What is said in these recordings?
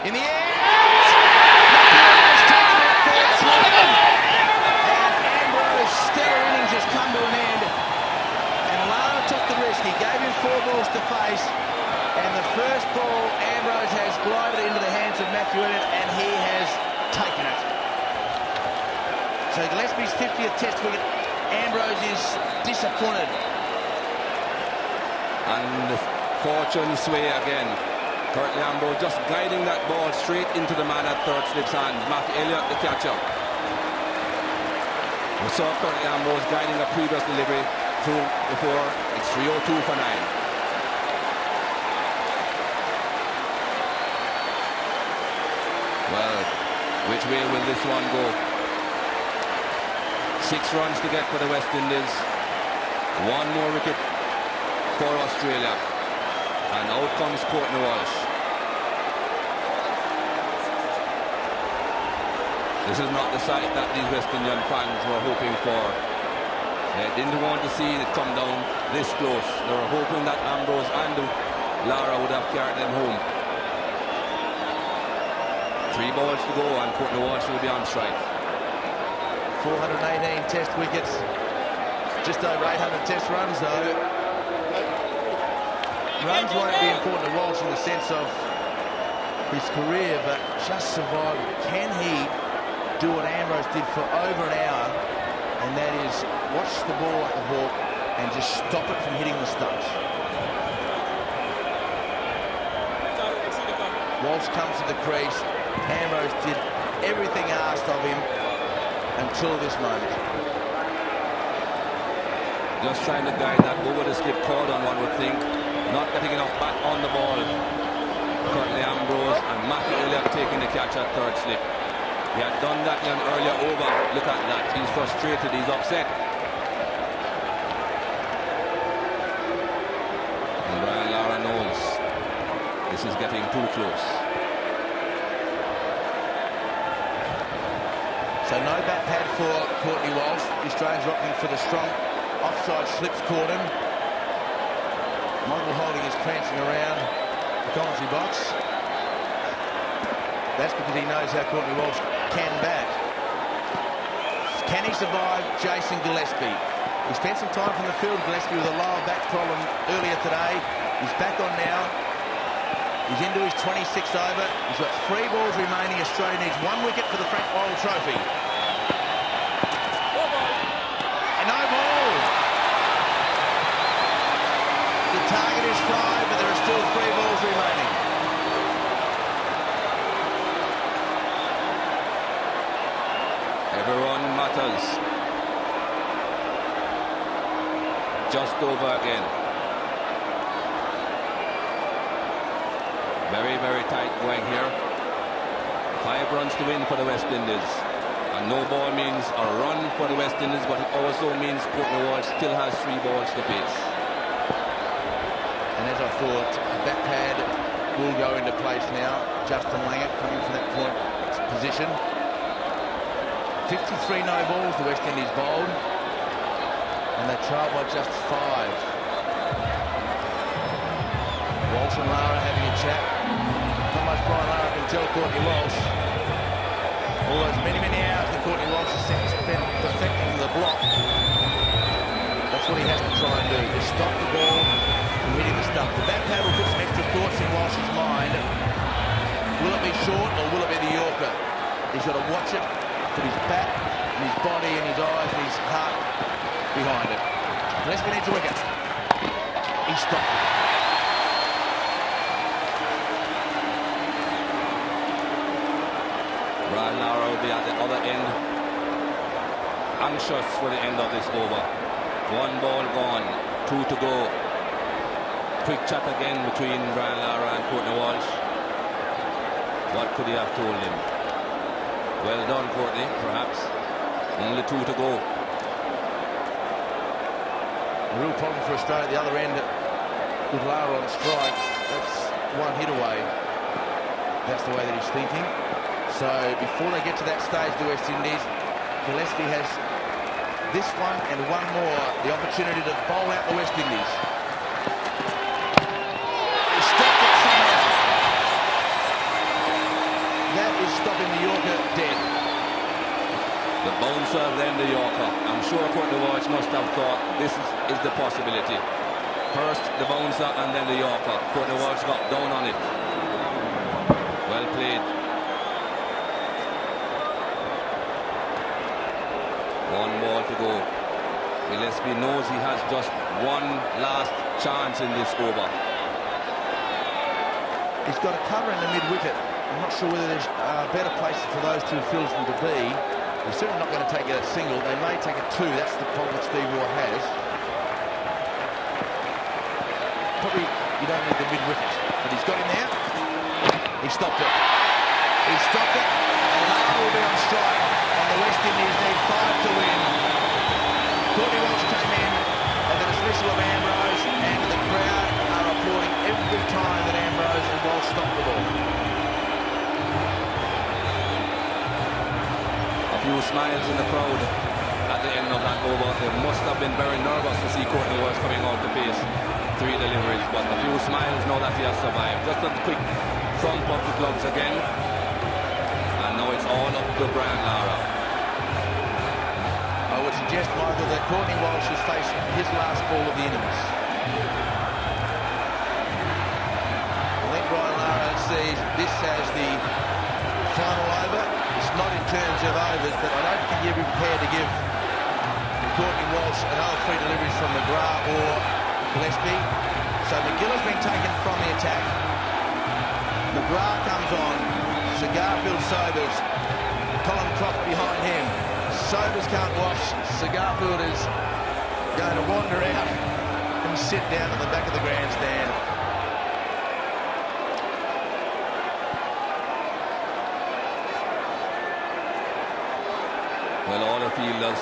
In the air. And Ambrose's stellar innings has come to an end. And Lara took the risk. He gave him 4 balls to face. And the first ball, Ambrose has glided into the hands of Matthew Elliott, and he has taken it. So Gillespie's 50th Test wicket. Ambrose is disappointed. And the fortune sway again. Courtney Ambrose just guiding that ball straight into the man at third slip's hand. Matthew Elliott the catcher. We saw Courtney Ambrose guiding a previous delivery through before. It's 302 for 9. Well, which way will this one go? 6 runs to get for the West Indies. 1 more wicket for Australia. And out comes Courtney Walsh. This is not the sight that these West Indian fans were hoping for. They didn't want to see it come down this close. They were hoping that Ambrose and Lara would have carried them home. 3 balls to go and Courtney Walsh will be on strike. 418 Test wickets. Just over 800 Test runs though. Runs won't be important to Walsh in the sense of his career, but just survival. Can he do what Ambrose did for over an hour, and that is watch the ball like a hawk and just stop it from hitting the stumps? Walsh comes to the crease. Ambrose did everything asked of him until this moment. Just trying to guide that over the skip cordon, one would think. Not getting enough back on the ball. Courtney Ambrose and Matthew Elliott taking the catch at third slip. He had done that in an earlier over. Look at that. He's frustrated. He's upset. And Brian Lara knows this is getting too close. So no bat pad for Courtney Walsh. The Australians opting for the strong offside slips cordon. Michael Holding is prancing around the commentary box. That's because he knows how Courtney Walsh can bat. Can he survive Jason Gillespie? He spent some time from the field, Gillespie, with a lower back problem earlier today. He's back on now. He's into his 26th over. He's got 3 balls remaining. Australia needs 1 wicket for the Frank Boyle Trophy. And no ball. The target is 5, but there are still 3 balls remaining. Every run matters. Just over again. Very, very tight going here. 5 runs to win for the West Indies. And no ball means a run for the West Indies, but it also means Courtney Walsh still has 3 balls to face. And as I thought, that pad will go into place now. Justin Langert coming from that point position. 53 no balls, the West Indies bowled. And they trail by just 5. Walsh and Lara having a chat. Not much Brian Lara can tell Courtney Walsh. All those many, many hours that Courtney Walsh has spent perfecting the block. That's what he has to try and do. Just stop the ball from hitting the stump. The bat pad will put some extra thoughts in Walsh's mind. Will it be short or will it be the Yorker? He's got to watch it, put his bat and his body and his eyes and his heart behind it. Gillespie needs a wicket. He stopped it. Brian Lara will be at the other end, anxious for the end of this over. 1 ball gone, 2 to go. Quick chat again between Brian Lara and Courtney Walsh. What could he have told him? Well done, Courtney, perhaps. Only 2 to go. A real problem for Australia at the other end with Lara on strike. That's 1 hit away. That's the way that he's thinking. So before they get to that stage, the West Indies, Gillespie has this one and 1 more, the opportunity to bowl out the West Indies. He stopped it somehow. The bouncer, then the Yorker. I'm sure Courtney Walsh must have thought this is the possibility. First the bouncer and then the Yorker. Courtney Walsh got down on it. Well played. One ball to go. Gillespie knows he has just one last chance in this over. He's got a cover in the mid-wicket. I'm not sure whether there's better places for those two fieldsmen to be. They're certainly not going to take a single. They may take a two. That's the problem that Steve Waugh has. Probably you don't need the mid-wicket. But he's got him there. He stopped it. He stopped it. And Lara will be on strike. And the West Indies need 5 to win. Courtney Walsh came in at the dismissal of Ambrose, and the crowd are applauding every time that Ambrose and Walsh stop the ball. A few smiles in the crowd at the end of that over. They must have been very nervous to see Courtney Walsh coming out to face 3 deliveries, but a few smiles now that he has survived. Just a quick thump of the gloves again, and now it's all up to Brian Lara. I would suggest, Michael, that Courtney Walsh is facing his last ball of the innings. I think Brian Lara sees this as the final over. It's not in terms of overs, but I don't think he'll be prepared to give Courtney Walsh another 3 deliveries from McGrath or Gillespie. So McGill's been taken from the attack. McGrath comes on. Garfield sobers. Colin Croft behind him. Sobers can't watch. Garfield is going to wander out and sit down at the back of the grandstand. Well, all the fielders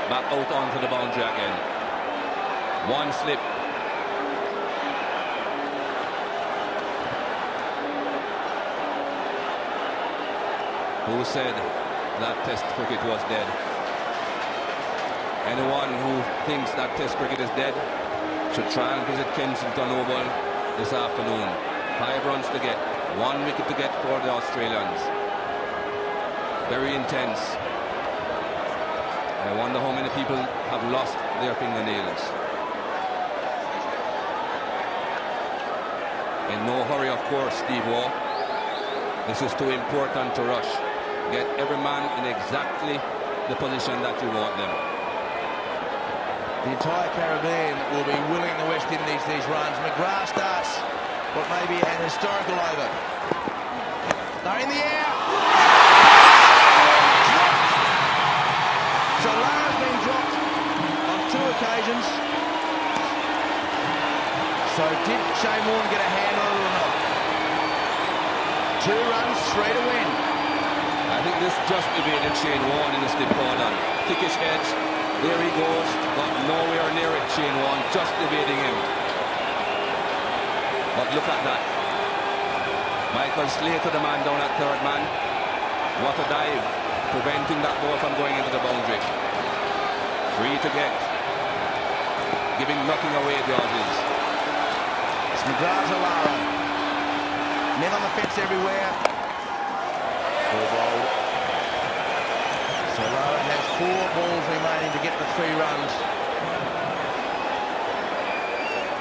back out onto the boundary again. One slip. Who said that Test cricket was dead? Anyone who thinks that Test cricket is dead should try and visit Kensington Oval this afternoon. 5 runs to get, 1 wicket to get for the Australians. Very intense. I wonder how many people have lost their fingernails. In no hurry, of course, Steve Waugh. This is too important to rush. Get every man in exactly the position that you want them. The entire Caribbean will be willing the West Indies these runs. McGrath starts what may be an historical over. They're in the air. So Lara's been dropped on 2 occasions. So did Shane Warne get a hand on it or not? 2 runs, 3 to win. I think this just evaded Shane Warne in the slip corner. Thickish edge. There he goes. Got nowhere near it, Shane Warne. Just evading him. But look at that. Michael Slater, the man down at 3rd man. What a dive. Preventing that ball from going into the boundary. 3 to get. Giving nothing away, the Aussies. It's McGrath to Lara. Men on the fence everywhere. Full ball. So Lara has 4 balls remaining to get the 3 runs.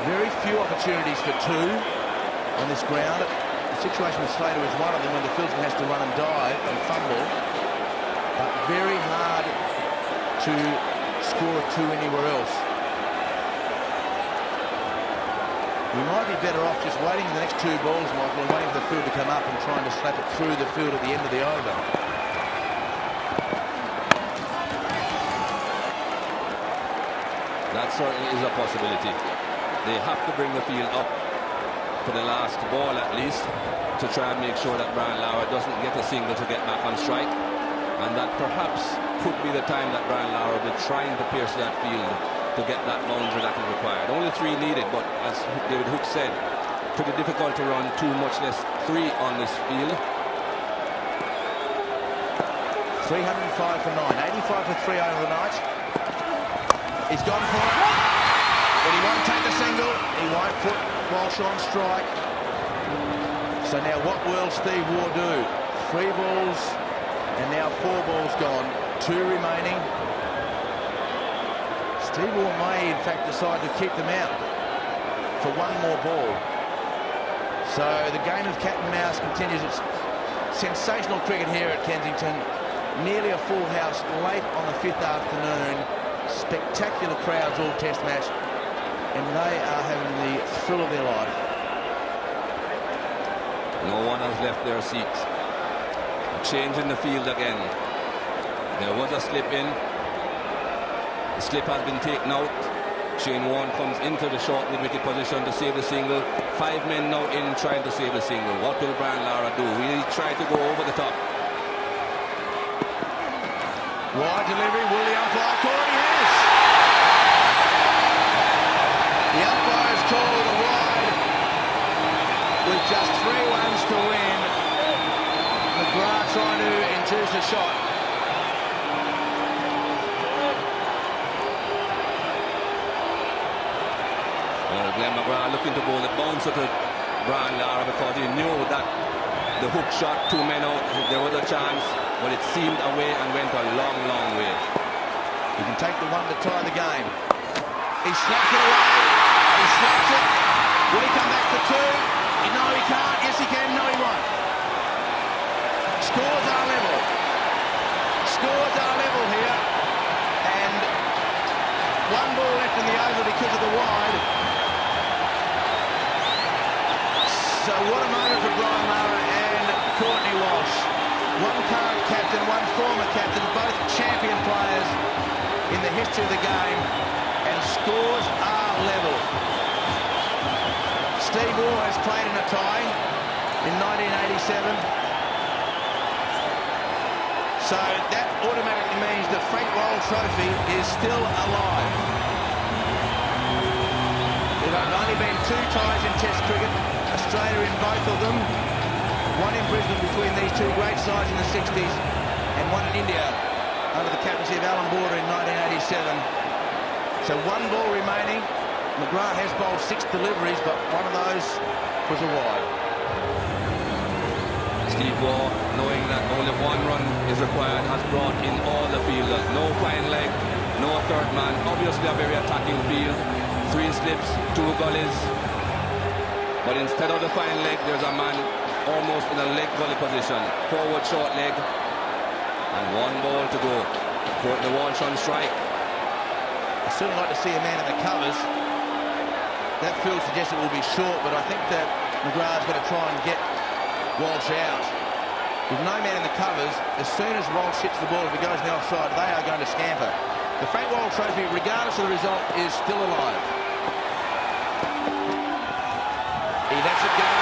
Very few opportunities for 2 on this ground. The situation with Slater is one of them when the fieldsman has to run and dive and fumble. But very hard to score a 2 anywhere else. We might be better off just waiting for the next 2 balls, Michael, and waiting for the field to come up and trying to slap it through the field at the end of the over. That certainly is a possibility. They have to bring the field up for the last ball at least to try and make sure that Brian Lara doesn't get a single to get back on strike, and that perhaps could be the time that Brian Lara will be trying to pierce that field to get that boundary that is required. Only 3 needed, but as David Hook said, pretty difficult to run 2, much less 3 on this field. 305 for 9, 85 for 3 over the night. He's gone for it, but he won't take the single. He won't put Walsh on strike. So now what will Steve Waugh do? 3 balls and now 4 balls gone. 2 remaining. Steve Waugh may, in fact, decide to keep them out for 1 more ball. So the game of cat and mouse continues. It's sensational cricket here at Kensington. Nearly a full house late on the 5th afternoon. Spectacular crowds all test match. And they are having the thrill of their life. No one has left their seats. A change in the field again. There was a slip in. The slip has been taken out. Shane Warne comes into the short mid-wicket position to save the single. 5 men now in trying to save the single. What will Brian Lara do? Will he try to go over the top? Wide delivery. Will the umpire call it? He has. The umpire has called a wide with just 3 runs to win. McGrath trying to induce a shot. Well, Glenn McGrath looking to bowl the bouncer to Brian Lara because he knew that the hook shot 2 men out. There was a chance, but it seemed away and went a long, long way. He can take the 1 to tie the game. He slaps it away. He slaps it. Will he come back for 2? No, he can't. Yes, he can. No, he won't. Scores are level. Scores are level here. And 1 ball left in the over because of the wide. So what a moment for Brian Lara and Courtney Walsh. 1 current captain, 1 former captain, both champion players in the history of the game. And scores are level. Steve Waugh has played in a tie in 1987. So that automatically means the Frank Worrell Trophy is still alive. There have only been 2 ties in Test cricket. Australia in both of them. 1 in Brisbane between these 2 great sides in the 60s, and 1 in India under the captaincy of Alan Border in 1987. So 1 ball remaining. McGrath has bowled 6 deliveries, but 1 of those was a wide. Steve Waugh, knowing that only 1 run is required, has brought in all the fielders. No fine leg, no 3rd man. Obviously a very attacking field. 3 slips, 2 gullies. But instead of the fine leg, there's a man almost in a leg gully position. Forward short leg. And 1 ball to go. Courtney Walsh on strike. I'd certainly like to see a man in the covers. That field suggests it will be short, but I think that McGrath's got to try and get Walsh out. With no man in the covers, as soon as Walsh hits the ball, if he goes in the offside, they are going to scamper. The Frank Worrell Trophy, regardless of the result, is still alive. He lets it go.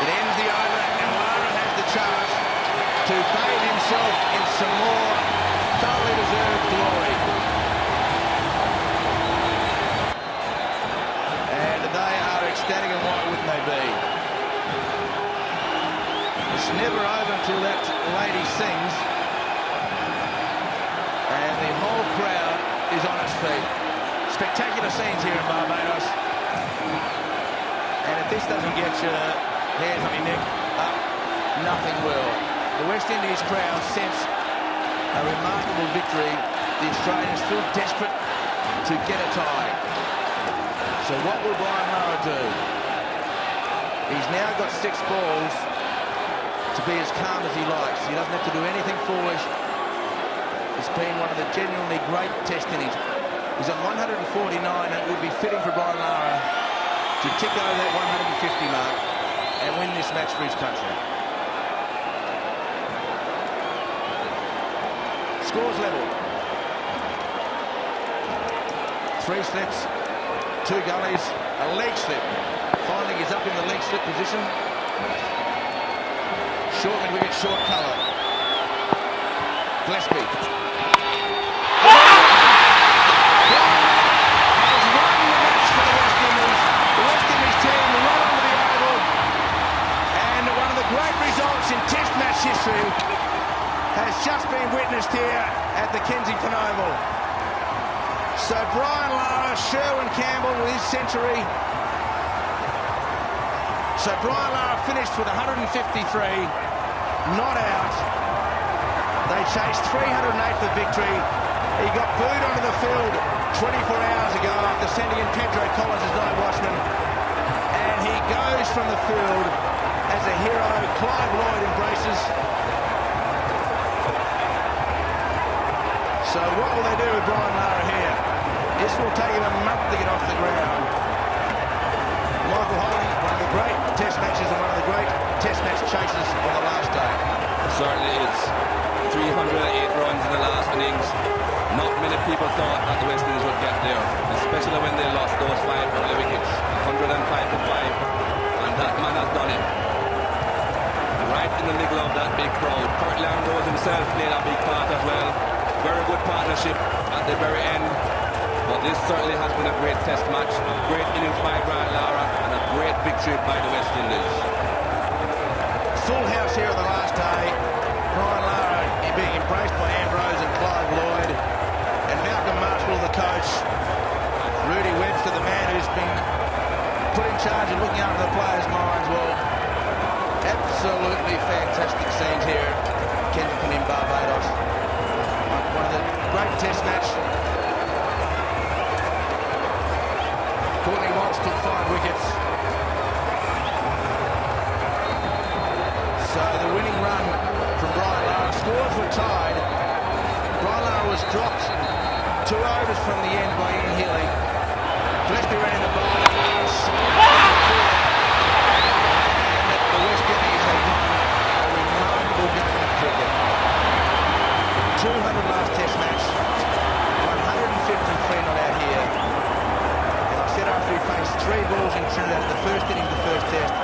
It ends the over, and Lara has the chance to bathe himself in some more thoroughly deserved glory. And they are ecstatic, and why wouldn't they be? It's never over until that lady sings. And the whole crowd is on its feet. Spectacular scenes here in Barbados. And if this doesn't get your hairs on your neck up, nothing will. The West Indies crowd sense a remarkable victory. The Australians still desperate to get a tie. So what will Brian Lara do? He's now got 6 balls to be as calm as he likes. He doesn't have to do anything foolish. It's been one of the genuinely great Test innings. He's on 149, and it would be fitting for Brian Lara to tick over that 150 mark and win this match for his country. Scores level. 3 slips, 2 gullies, a leg slip. Finally, he's up in the leg slip position. Short mid-wicket, short cover. Gillespie. Has won the match for the West Indies. The West Indies team run onto the oval. And one of the great results in Test match history has just been witnessed here at the Kensington Oval. So Brian Lara, Sherwin Campbell with his century. So Brian Lara finished with 153, not out. They chased 308 for victory. He got booed onto the field 24 hours ago after sending in Pedro Collins as night watchman. And he goes from the field as a hero. Clive Lloyd embraces. So what will they do with Brian Lara here? This will take him a month to get off the ground. Michael Holley, one of the great test matches and one of the great test match chasers on the last day. Certainly it's 308 runs in the last innings. Not many people thought that the West Indies would get there, especially when they lost those 5 early wickets, 105 to 5, and that man has done it. Right in the middle of that big crowd. Courtney Walsh himself played a big part as well. Very good partnership at the very end. But this certainly has been a great test match, a great innings by Brian Lara, and a great victory by the West Indies. Full house here on the last day. Brian Lara being embraced by Ambrose and Clive Lloyd, and Malcolm Marshall, the coach. Rudy Webster, the man who's been put in charge of looking after the players' minds. Well, absolutely fantastic scenes here at Kensington in Barbados. One of the great test match. Courtney Walsh took 5 wickets. So the winning run from Brian Lara. Scores were tied. Brian Lara was dropped 2 overs from the end by Ian Healy. Gillespie ran in the bowl. And the West Indies have won a remarkable game of cricket. 200 last test match. 153 not out here. After he faced 3 balls in Trinidad in the first innings of the first test,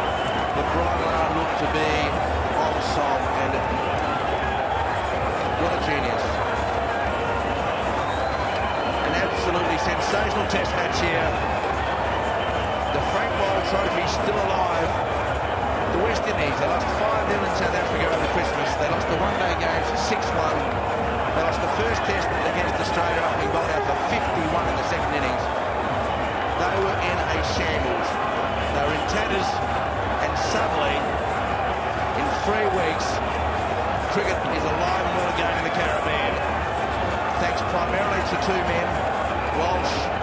but Brian Lara looked to be on song, and what a genius. An absolutely sensational test match here. The Frank Boyle Trophy still alive. The West Indies, they lost 5-0 in South Africa over Christmas. They lost the one-day games 6-1. They lost the first test against Australia after being bowled out for 51 in the second innings. They were in a shambles. They were in tatters, and suddenly, in 3 weeks, cricket is alive and well again in the Caribbean. Thanks primarily to 2 men, Walsh